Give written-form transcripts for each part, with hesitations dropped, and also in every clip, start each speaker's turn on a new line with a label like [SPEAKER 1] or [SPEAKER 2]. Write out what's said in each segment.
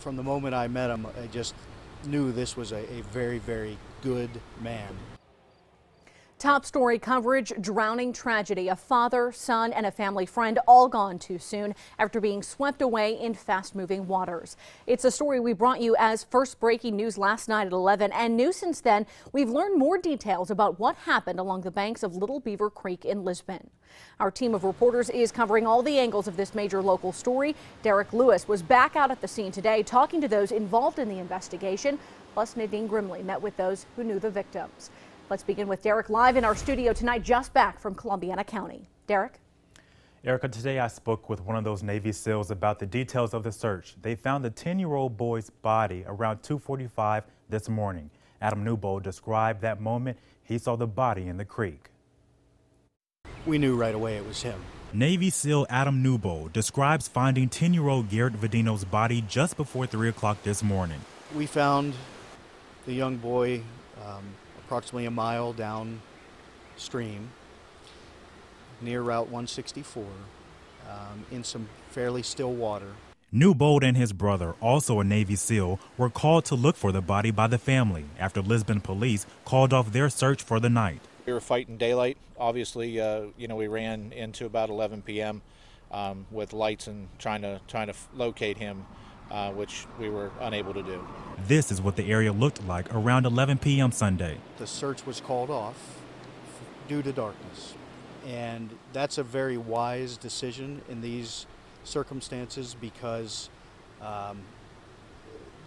[SPEAKER 1] From the moment I met him, I just knew this was a very, very good man.
[SPEAKER 2] Top story coverage, drowning tragedy. A father, son, and a family friend all gone too soon after being swept away in fast-moving waters. It's a story we brought you as first breaking news last night at 11, and new since then. We've learned more details about what happened along the banks of Little Beaver Creek in Lisbon. Our team of reporters is covering all the angles of this major local story. Derek Lewis was back out at the scene today talking to those involved in the investigation, plus Nadine Grimley met with those who knew the victims. Let's begin with Derek live in our studio tonight, just back from Columbiana County. Derek?
[SPEAKER 3] Erica, today I spoke with one of those Navy SEALs about the details of the search. They found the 10-year-old boy's body around 2:45 this morning. Adam Newbold described that moment he saw the body in the creek.
[SPEAKER 1] We knew right away it was him.
[SPEAKER 3] Navy SEAL Adam Newbold describes finding 10-year-old Garrett Vadino's body just before 3 o'clock this morning.
[SPEAKER 1] We found the young boy approximately a mile downstream near Route 164 in some fairly still water.
[SPEAKER 3] Newbold and his brother, also a Navy SEAL, were called to look for the body by the family after Lisbon police called off their search for the night.
[SPEAKER 4] We were fighting daylight. Obviously, we ran into about 11 p.m. With lights and trying to locate him, which we were unable to do.
[SPEAKER 3] This is what the area looked like around 11 p.m. Sunday.
[SPEAKER 1] The search was called off due to darkness, and that's a very wise decision in these circumstances because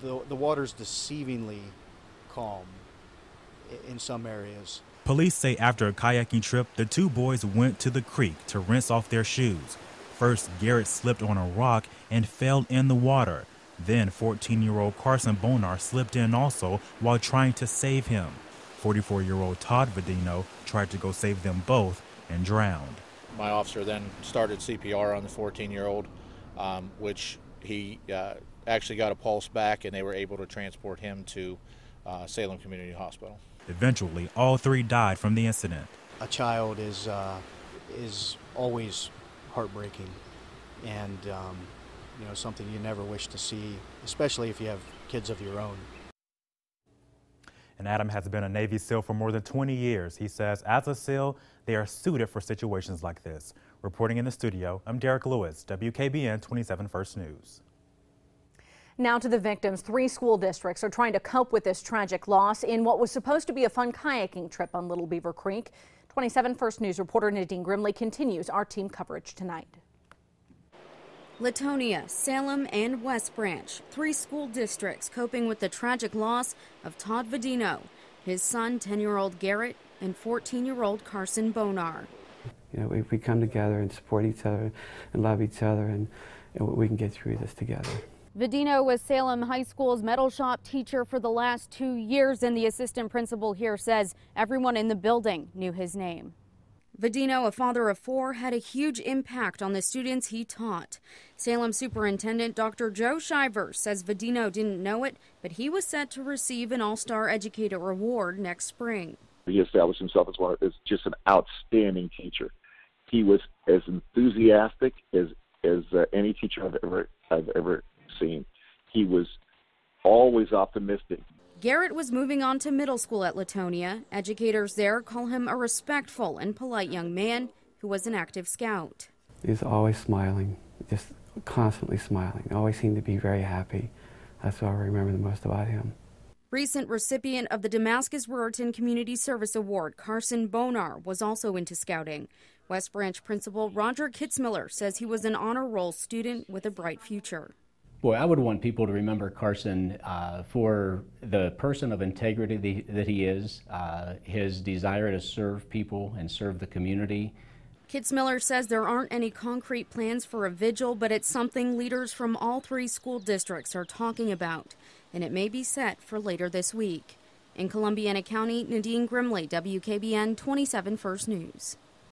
[SPEAKER 1] the water's deceivingly calm in some areas.
[SPEAKER 3] Police say after a kayaking trip, the two boys went to the creek to rinse off their shoes. First, Garrett slipped on a rock and fell in the water. Then 14-year-old Carson Bonar slipped in also while trying to save him. 44-year-old Todd Vadino tried to go save them both and drowned.
[SPEAKER 4] My officer then started CPR on the 14-year-old, which he actually got a pulse back, and they were able to transport him to Salem Community Hospital.
[SPEAKER 3] Eventually, all three died from the incident.
[SPEAKER 1] A child is always heartbreaking and something you never wish to see, especially if you have kids of your own.
[SPEAKER 3] And Adam has been a Navy SEAL for more than 20 years. He says as a SEAL, they are suited for situations like this. Reporting in the studio, I'm Derek Lewis, WKBN 27 First News.
[SPEAKER 2] Now to the victims. 3 school districts are trying to cope with this tragic loss in what was supposed to be a fun kayaking trip on Little Beaver Creek. 27 First News reporter Nadine Grimley continues our team coverage tonight.
[SPEAKER 5] Latonia, Salem, and West Branch, 3 school districts coping with the tragic loss of Todd Vadino, his son, 10-year-old Garrett, and 14-year-old Carson Bonar.
[SPEAKER 6] We come together and support each other and love each other, and we can get through this together.
[SPEAKER 5] Vadino was Salem High School's metal shop teacher for the last 2 years, and the assistant principal here says everyone in the building knew his name. Vadino, a father of 4, had a huge impact on the students he taught. Salem Superintendent Dr. Joe Shivers says Vadino didn't know it, but he was set to receive an All-Star Educator Award next spring.
[SPEAKER 7] He established himself as just an outstanding teacher. He was as enthusiastic as any teacher I've ever seen. He was always optimistic.
[SPEAKER 5] Garrett was moving on to middle school at Latonia. Educators there call him a respectful and polite young man who was an active scout.
[SPEAKER 6] He's always smiling, just constantly smiling. Always seemed to be very happy. That's what I remember the most about him.
[SPEAKER 5] Recent recipient of the Damascus-Ruritan Community Service Award, Carson Bonar, was also into scouting. West Branch Principal Roger Kitzmiller says he was an honor roll student with a bright future.
[SPEAKER 8] Boy, I would want people to remember Carson for the person of integrity that he is, his desire to serve people and serve the community.
[SPEAKER 5] Kitzmiller says there aren't any concrete plans for a vigil, but it's something leaders from all 3 school districts are talking about, and it may be set for later this week. In Columbiana County, Nadine Grimley, WKBN 27 First News.